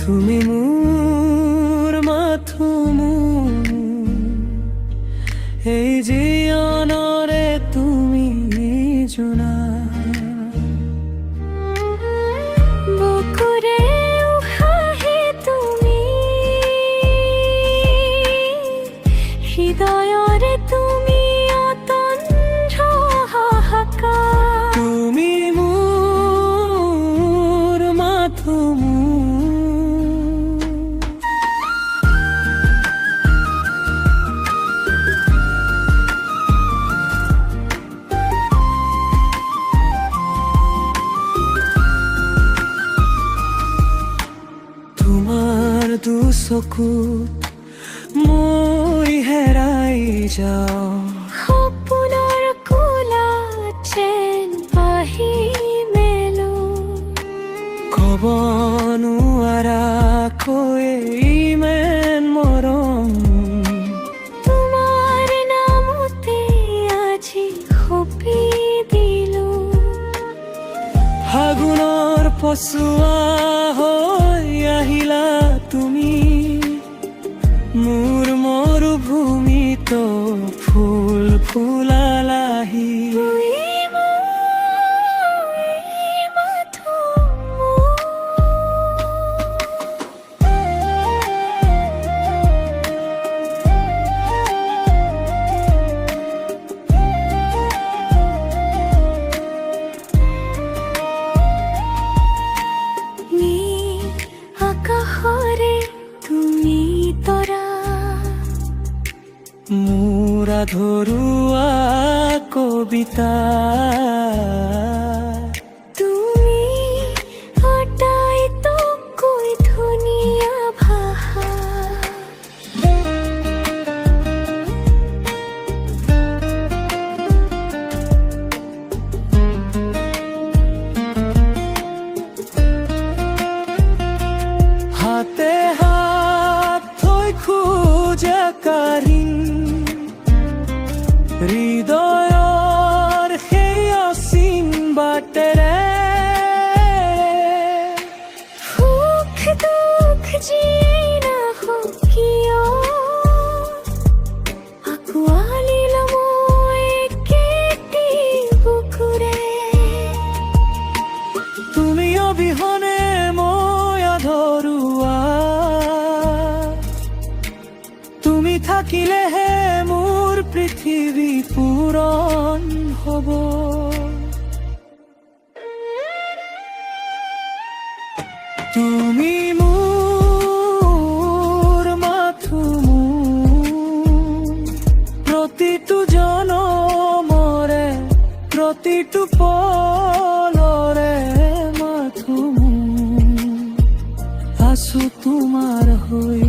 তুমি মোৰ মাথোমো এই জীৱনৰে তুমি জোনা বুকুৰে উশাহে তুমি হৃদয়ৰে তুমি অতন্দ্ৰ হাহাকাৰ তুমি মোৰ মাথোমো তোমাৰ দুচকুত মই হেৰাই যাওঁ সপোনৰ কোলাত যেন পাহি মেলো ক'ব নোৱাৰাকৈ ইমান মৰম তোমাৰ নামতে আজি সপি দিলো ফাগুনৰ পচুৱা হৈ আহিলা তুমি মোৰ মৰুভূমিতো ফুল ফুলালাহি আকাশৰে তুমি তৰা মোৰ আধৰুৱা কবিতা তুমি আটাইতকৈ ধুনীয়া ভাষা হাতে হাত থৈ খোজা কাঢ়িম হৃদয়ৰ সেই অসীম বাটেৰে সুখ দুখ যিয়েই নাহক কিয় আঁকোৱালি ল'ম একেটি বুকুৰে তুমি অবিহনে মই আধৰুৱা তুমি থাকিলেহে মোৰ পৃথিৱী পূৰণ হ'ব তুমি মোৰ মাথোমো প্ৰতিটো জনমৰে প্ৰতিটো পলৰে মাথোমো আছো তোমাৰ হৈ